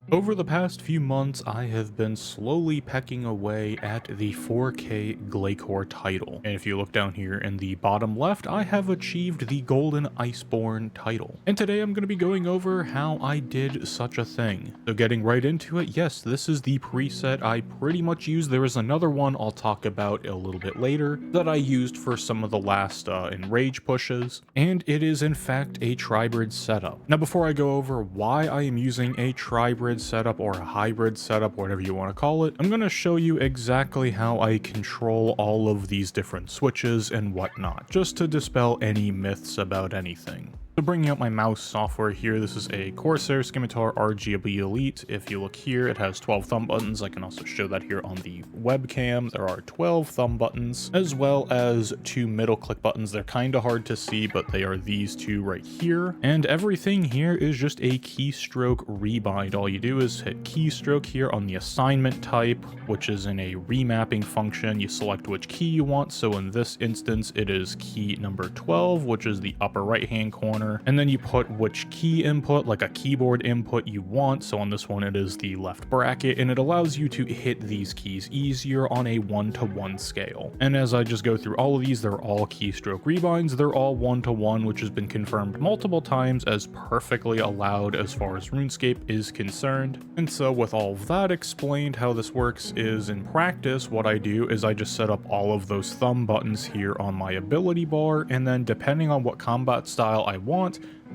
Over the past few months, I have been slowly pecking away at the 4K Glacor title. And if you look down here in the bottom left, I have achieved the Golden Iceborne title. And today I'm going to be going over how I did such a thing. So getting right into it, yes, this is the preset I pretty much used. There is another one I'll talk about a little bit later that I used for some of the last Enrage pushes. And it is in fact a tribrid setup. Now before I go over why I am using a tribrid setup or a hybrid setup, whatever you want to call it, I'm going to show you exactly how I control all of these different switches and whatnot, just to dispel any myths about anything. So bringing up my mouse software here, this is a Corsair Scimitar RGB Elite. If you look here, it has 12 thumb buttons. I can also show that here on the webcam. There are 12 thumb buttons, as well as 2 middle click buttons. They're kind of hard to see, but they are these two right here. And everything here is just a keystroke rebind. All you do is hit keystroke here on the assignment type, which is in a remapping function. You select which key you want. So in this instance, it is key number 12, which is the upper right-hand corner. And then you put which key input, like a keyboard input, you want. So on this one, it is the left bracket, and it allows you to hit these keys easier on a 1-to-1 scale. And as I just go through all of these, they're all keystroke rebinds. They're all 1-to-1, which has been confirmed multiple times as perfectly allowed as far as RuneScape is concerned. And so with all of that explained, how this works is in practice, what I do is I just set up all of those thumb buttons here on my ability bar, and then depending on what combat style I want,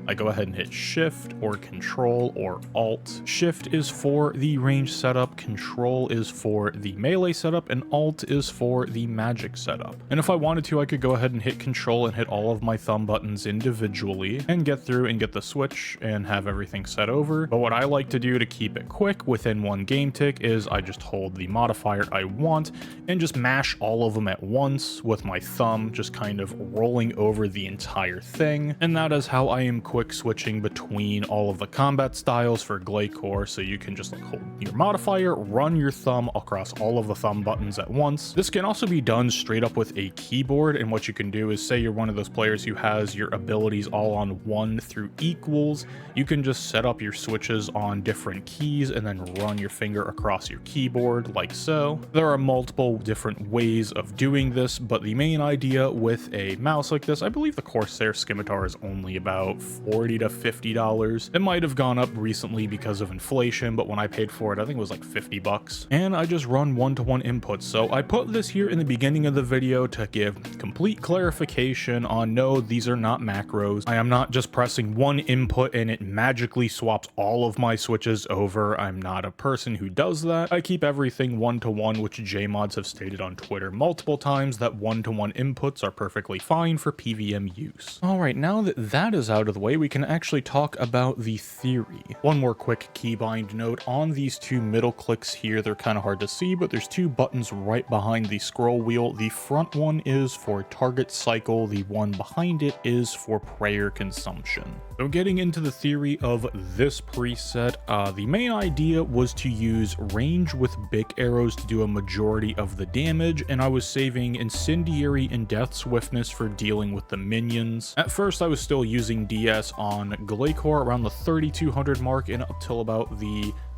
I go ahead and hit Shift or Control or Alt. Shift is for the range setup, Control is for the melee setup, and Alt is for the magic setup. And if I wanted to, I could go ahead and hit Control and hit all of my thumb buttons individually and get through and get the switch and have everything set over. But what I like to do to keep it quick within one game tick is I just hold the modifier I want and just mash all of them at once with my thumb, just kind of rolling over the entire thing. And that is how I am quick switching between all of the combat styles for Glacor, so you can just hold your modifier, run your thumb across all of the thumb buttons at once. This can also be done straight up with a keyboard, and what you can do is, say you're one of those players who has your abilities all on 1 through equals, you can just set up your switches on different keys and then run your finger across your keyboard like so. There are multiple different ways of doing this, but the main idea with a mouse like this, I believe the Corsair Scimitar is only about $40 to $50. It might have gone up recently because of inflation, but when I paid for it, I think it was like 50 bucks. And I just run 1-to-1 inputs. So I put this here in the beginning of the video to give complete clarification on no, these are not macros. I am not just pressing one input and it magically swaps all of my switches over. I'm not a person who does that. I keep everything 1-to-1, which JMods have stated on Twitter multiple times that 1-to-1 inputs are perfectly fine for PVM use. All right, now that that is out of the way, we can actually talk about the theory. One more quick keybind note on these 2 middle clicks here. They're kind of hard to see, but there's 2 buttons right behind the scroll wheel. The front one is for target cycle. The one behind it is for prayer consumption. So getting into the theory of this preset, the main idea was to use range with big arrows to do a majority of the damage, and I was saving incendiary and death swiftness for dealing with the minions. At first I was still using DS on Glacor around the 3200 mark and up till about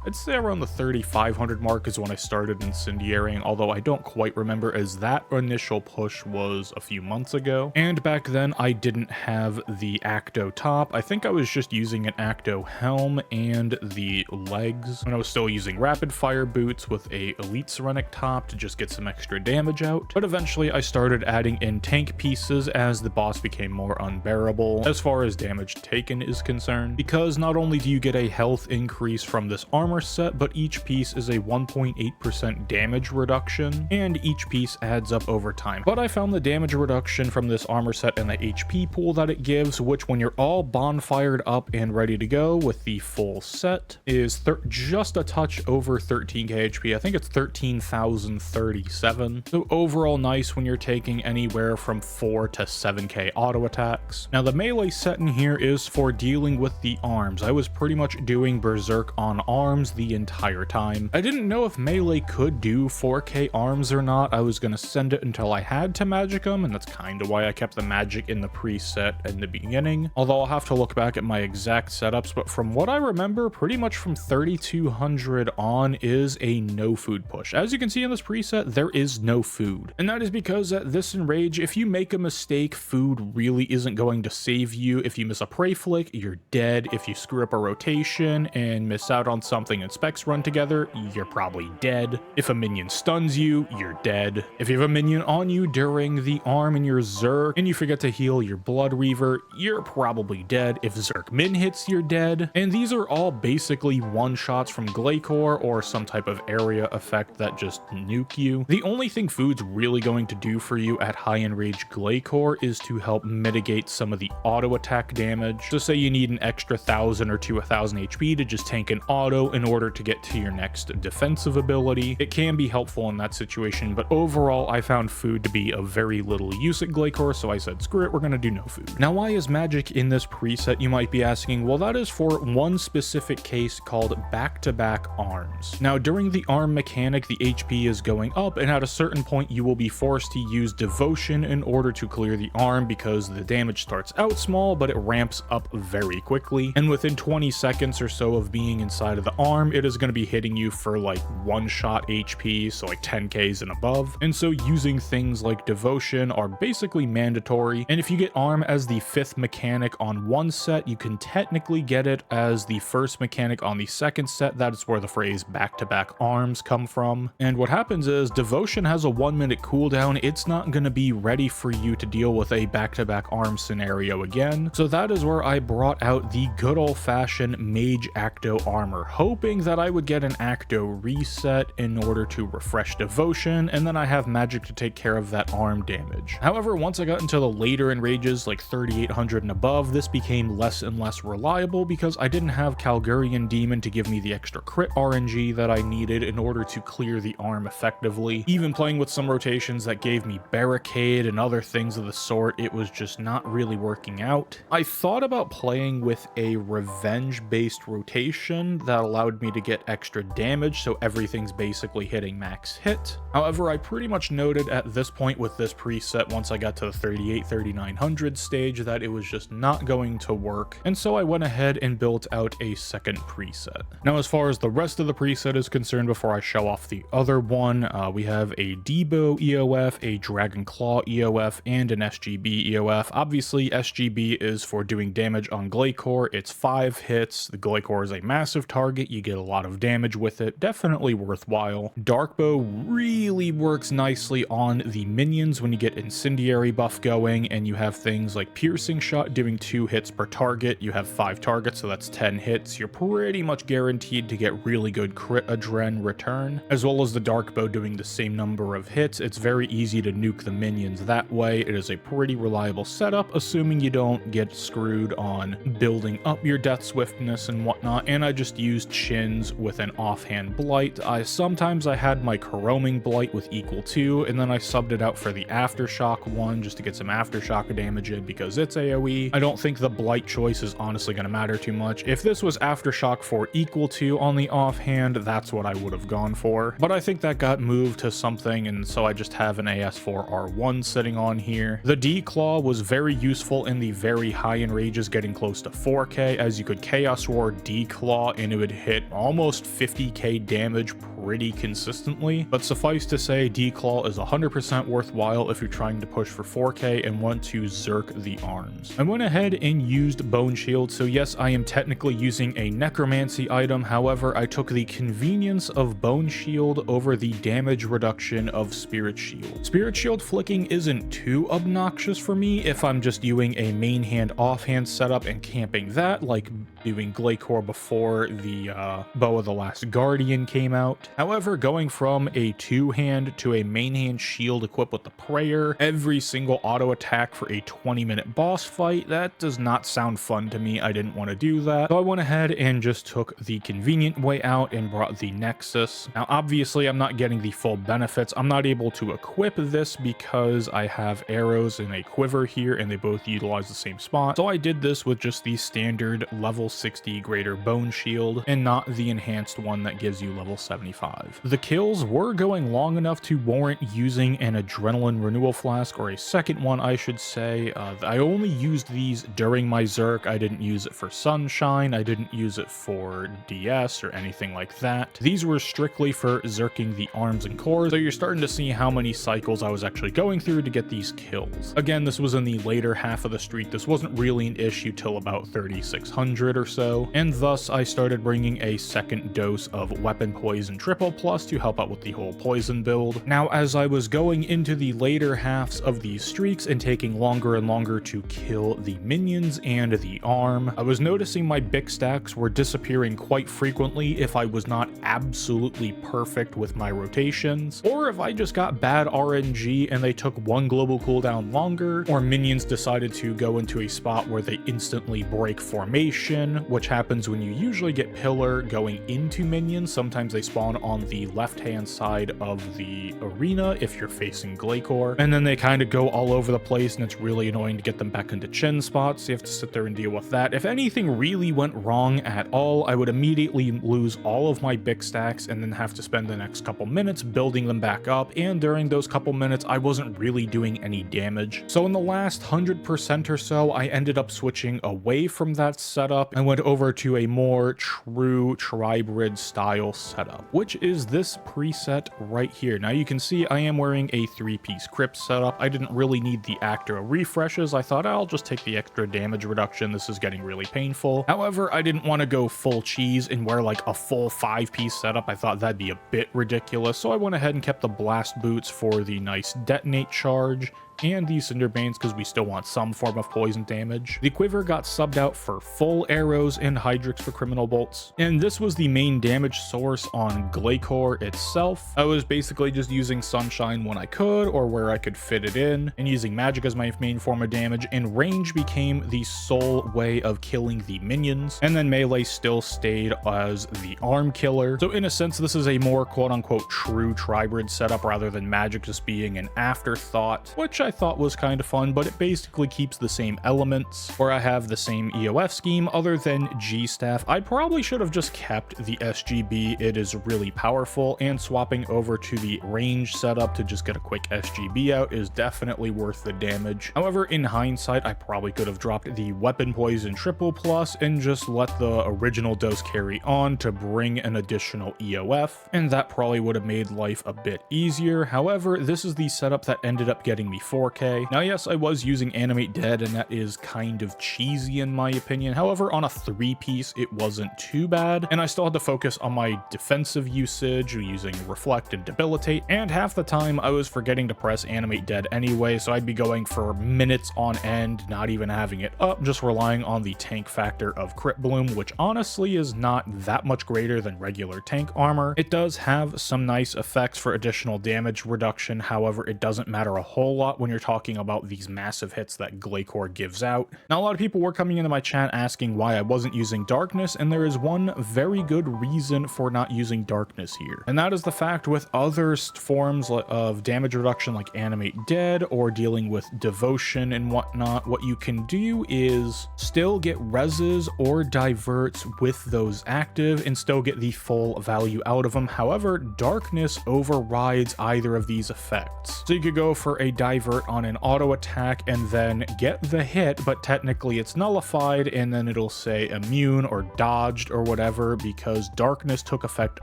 I'd say around the 3,500 mark is when I started incendiarying, although I don't quite remember as that initial push was a few months ago. And back then I didn't have the Acto top. I think I was just using an Acto helm and the legs, and I was still using rapid fire boots with a Elite Serenic top to just get some extra damage out. But eventually I started adding in tank pieces as the boss became more unbearable as far as damage taken is concerned, because not only do you get a health increase from this armor set, but each piece is a 1.8% damage reduction, and each piece adds up over time. But I found the damage reduction from this armor set and the HP pool that it gives, which when you're all bonfired up and ready to go with the full set, is just a touch over 13k HP. I think it's 13,037. So overall nice when you're taking anywhere from 4 to 7k auto attacks. Now the melee set in here is for dealing with the arms. I was pretty much doing berserk on arms arms the entire time. I didn't know if melee could do 4K arms or not. I was gonna send it until I had to magic them, and that's kind of why I kept the magic in the preset in the beginning. Although I'll have to look back at my exact setups, but from what I remember, pretty much from 3200 on is a no food push. As you can see in this preset, there is no food. And that is because at this Enrage, if you make a mistake, food really isn't going to save you. If you miss a prey flick, you're dead. If you screw up a rotation and miss out on something and specs run together, you're probably dead. If a minion stuns you, you're dead. If you have a minion on you during the arm and you're Zerk and you forget to heal your Blood Reaver, you're probably dead. If Zerk min hits, you're dead. And these are all basically one-shots from Glacor or some type of area effect that just nuke you. The only thing food's really going to do for you at high Enrage Glacor is to help mitigate some of the auto attack damage. So say you need an extra 1000 or to 1000 HP to just tank an auto in order to get to your next defensive ability. It can be helpful in that situation, but overall I found food to be of very little use at Glacor, so I said screw it, we're gonna do no food. Now why is magic in this preset, you might be asking? Well, that is for one specific case called back-to-back arms. Now during the arm mechanic, the HP is going up, and at a certain point you will be forced to use devotion in order to clear the arm because the damage starts out small but it ramps up very quickly, and within 20 seconds or so of being inside of the arm, it is going to be hitting you for like one-shot HP, so like 10Ks and above. And so using things like devotion are basically mandatory, and if you get arm as the 5th mechanic on one set, you can technically get it as the 1st mechanic on the 2nd set. That is where the phrase back-to-back arms come from. And what happens is devotion has a 1-minute cooldown. It's not going to be ready for you to deal with a back-to-back arm scenario again, so that is where I brought out the good old-fashioned mage acto armor, hoping that I would get an acto reset in order to refresh devotion, and then I have magic to take care of that arm damage. However, once I got into the later enrages like 3800 and above, this became less and less reliable because I didn't have Calgurian Demon to give me the extra crit RNG that I needed in order to clear the arm effectively. Even playing with some rotations that gave me barricade and other things of the sort, it was just not really working out. I thought about playing with a revenge based rotation that allowed me to get extra damage, so everything's basically hitting max hit. However, I pretty much noted at this point with this preset, once I got to the 3900 stage, that it was just not going to work, and so I went ahead and built out a second preset. Now as far as the rest of the preset is concerned, before I show off the other one, we have a Debo EOF, a Dragon Claw EOF, and an SGB EOF. Obviously SGB is for doing damage on Glacor. It's 5 hits. The Glacor is a massive target, you get a lot of damage with it, definitely worthwhile. Darkbow really works nicely on the minions when you get incendiary buff going, and you have things like piercing shot doing 2 hits per target. You have 5 targets, so that's 10 hits. You're pretty much guaranteed to get really good crit adren return, as well as the Darkbow doing the same number of hits. It's very easy to nuke the minions that way. It is a pretty reliable setup, assuming you don't get screwed on building up your death swiftness and whatnot. And I just used shins with an offhand blight. Sometimes I had my Coroming blight with equal 2, and then I subbed it out for the aftershock one just to get some aftershock damage in because it's AoE. I don't think the blight choice is honestly going to matter too much. If this was aftershock for equal 2 on the offhand, that's what I would have gone for, but I think that got moved to something, and so I just have an AS4R1 sitting on here. The D-Claw was very useful in the very high enrages getting close to 4K, as you could Chaos Roar D-Claw and it would hit almost 50k damage pretty consistently, but suffice to say, D-Claw is 100% worthwhile if you're trying to push for 4K and want to Zerk the arms. I went ahead and used Bone Shield, so yes, I am technically using a necromancy item. However, I took the convenience of Bone Shield over the damage reduction of Spirit Shield. Spirit Shield flicking isn't too obnoxious for me if I'm just doing a main hand offhand setup and camping that, like doing Glacor before the Bow of the Last Guardian came out. However, going from a 2-hand to a main hand shield equipped with the Prayer, every single auto attack for a 20-minute boss fight, that does not sound fun to me. I didn't want to do that, so I went ahead and just took the convenient way out and brought the Nexus. Now obviously I'm not getting the full benefits. I'm not able to equip this because I have arrows and a quiver here and they both utilize the same spot, so I did this with just the standard level 60 greater bone shield and not not the enhanced one that gives you level 75. The kills were going long enough to warrant using an adrenaline renewal flask, or a second one I should say. I only used these during my Zerk. I didn't use it for Sunshine, I didn't use it for DS or anything like that. These were strictly for Zerking the arms and cores, so you're starting to see how many cycles I was actually going through to get these kills. Again, this was in the later half of the streak. This wasn't really an issue till about 3600 or so, and thus I started bringing a second dose of weapon poison triple plus to help out with the whole poison build. Now, as I was going into the later halves of these streaks and taking longer and longer to kill the minions and the arm, I was noticing my Bic stacks were disappearing quite frequently if I was not absolutely perfect with my rotations, or if I just got bad RNG and they took one global cooldown longer, or minions decided to go into a spot where they instantly break formation, which happens when you usually get pillar going into minions. Sometimes they spawn on the left-hand side of the arena if you're facing Glacor, and then they kind of go all over the place, and it's really annoying to get them back into chin spots, so you have to sit there and deal with that. If anything really went wrong at all, I would immediately lose all of my Bic stacks and then have to spend the next couple minutes building them back up, and during those couple minutes I wasn't really doing any damage. So in the last 100% or so, I ended up switching away from that setup and went over to a more true tribrid style setup, which is this preset right here. Now you can see I am wearing a 3-piece crypt setup. I didn't really need the actor refreshes. I thought I'll just take the extra damage reduction. This is getting really painful. However, I didn't want to go full cheese and wear like a full 5-piece setup. I thought that'd be a bit ridiculous, so I went ahead and kept the blast boots for the nice detonate charge, and the Cinderbanes because we still want some form of poison damage. The quiver got subbed out for full arrows and Hydrix for criminal bolts, and this was the main damage source on Glacor itself. I was basically just using Sunshine when I could or where I could fit it in, and using magic as my main form of damage, and range became the sole way of killing the minions, and then melee still stayed as the arm killer. So in a sense, this is a more quote-unquote true tribrid setup rather than magic just being an afterthought, which I thought was kind of fun, but it basically keeps the same elements, or I have the same EOF scheme other than G-Staff. I probably should have just kept the SGB, it is really powerful, and swapping over to the range setup to just get a quick SGB out is definitely worth the damage. However, in hindsight, I probably could have dropped the weapon poison triple plus and just let the original dose carry on to bring an additional EOF, and that probably would have made life a bit easier. However, this is the setup that ended up getting me 4K. Now, yes, I was using Animate Dead, and that is kind of cheesy in my opinion. However, on a 3-piece, it wasn't too bad, and I still had to focus on my defensive usage using Reflect and Debilitate, and half the time I was forgetting to press Animate Dead anyway, so I'd be going for minutes on end, not even having it up, just relying on the tank factor of Crit Bloom, which honestly is not that much greater than regular tank armor. It does have some nice effects for additional damage reduction, however, it doesn't matter a whole lot when you're talking about these massive hits that Glacor gives out. Now, a lot of people were coming into my chat asking why I wasn't using Darkness, and there is one very good reason for not using Darkness here, and that is the fact with other forms of damage reduction like Animate Dead or dealing with Devotion and whatnot, what you can do is still get reses or diverts with those active and still get the full value out of them. However, Darkness overrides either of these effects. So you could go for a divert on an auto attack and then get the hit, but technically it's nullified, and then it'll say immune or dodged or whatever because Darkness took effect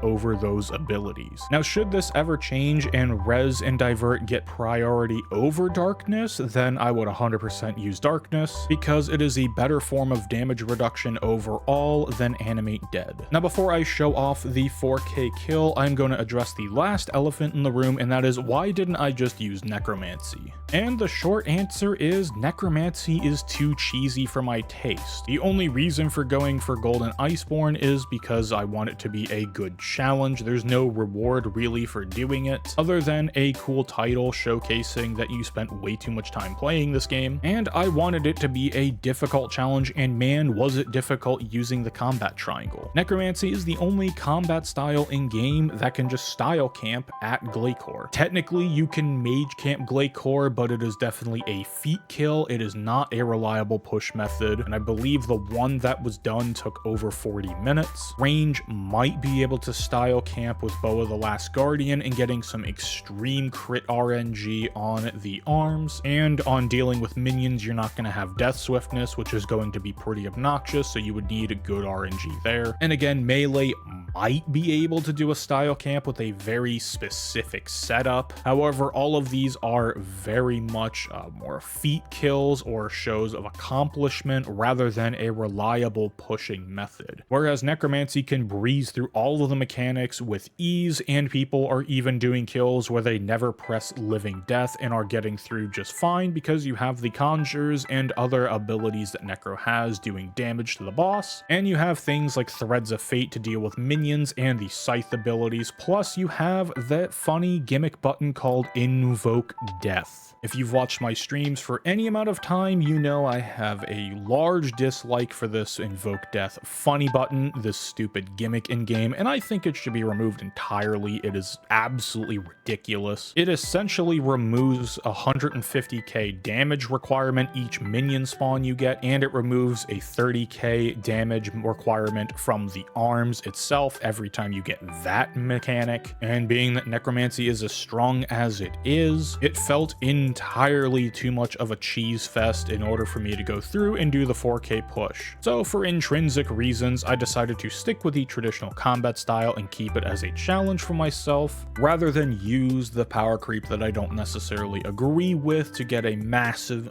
over those abilities. Now, should this ever change and res and divert get priority over Darkness, then I would 100% use Darkness because it is a better form of damage reduction overall than Animate Dead. Now, before I show off the 4K kill, I'm going to address the last elephant in the room, and that is, why didn't I just use necromancy? And the short answer is necromancy is too cheesy for my taste. The only reason for going for Golden Iceborne is because I want it to be a good challenge. There's no reward really for doing it other than a cool title showcasing that you spent way too much time playing this game, and I wanted it to be a difficult challenge, and man was it difficult using the combat triangle. Necromancy is the only combat style in game that can just style camp at Glacor. Technically you can mage camp Glacor, but but it is definitely a feat kill. It is not a reliable push method, and I believe the one that was done took over 40 minutes. Range might be able to style camp with Bow of the Last Guardian and getting some extreme crit RNG on the arms, and on dealing with minions, you're not going to have death swiftness, which is going to be pretty obnoxious, so you would need a good RNG there. And again, melee might be able to do a style camp with a very specific setup. However, all of these are very much more feat kills or shows of accomplishment rather than a reliable pushing method. Whereas necromancy can breeze through all of the mechanics with ease, and people are even doing kills where they never press living death and are getting through just fine because you have the conjures and other abilities that necro has doing damage to the boss, and you have things like threads of fate to deal with minions and the scythe abilities, plus you have that funny gimmick button called Invoke Death. If you've watched my streams for any amount of time, you know I have a large dislike for this Invoke Death funny button, this stupid gimmick in-game, and I think it should be removed entirely. It is absolutely ridiculous. It essentially removes 150k damage requirement each minion spawn you get, and it removes a 30k damage requirement from the arms itself every time you get that mechanic. And being that necromancy is as strong as it is, it felt entirely too much of a cheese fest in order for me to go through and do the 4k push. So for intrinsic reasons, I decided to stick with the traditional combat style and keep it as a challenge for myself, rather than use the power creep that I don't necessarily agree with to get a massive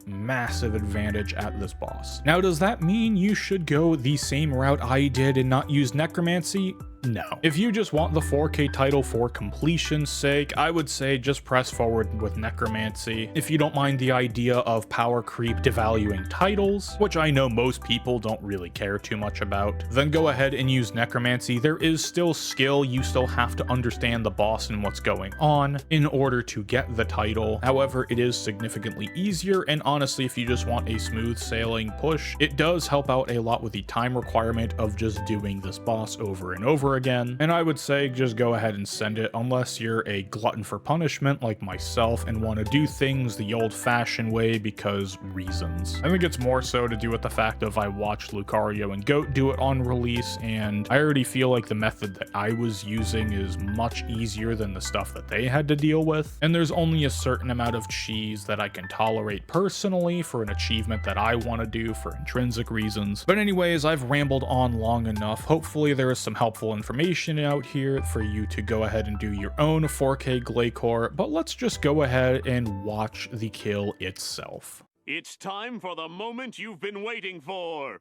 advantage at this boss. Now, does that mean you should go the same route I did and not use necromancy? No. If you just want the 4k title for completion's sake, I would say just press forward with necromancy. If you don't mind the idea of power creep devaluing titles, which I know most people don't really care too much about, then go ahead and use necromancy. There is still skill, you still have to understand the boss and what's going on in order to get the title. However, it is significantly easier, and honestly, if you just want a smooth sailing push, it does help out a lot with the time requirement of just doing this boss over and over again. And I would say just go ahead and send it, unless you're a glutton for punishment like myself and want to do things the old-fashioned way because reasons. I think it's more so to do with the fact of I watched Lucario and Goat do it on release, and I already feel like the method that I was using is much easier than the stuff that they had to deal with, and there's only a certain amount of cheese that I can tolerate personally for an achievement that I want to do for intrinsic reasons. But anyways, I've rambled on long enough. Hopefully there is some helpful information out here for you to go ahead and do your own 4k Glacor, but let's just go ahead and watch the kill itself. It's time for the moment you've been waiting for.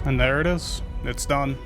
And there it is. It's done.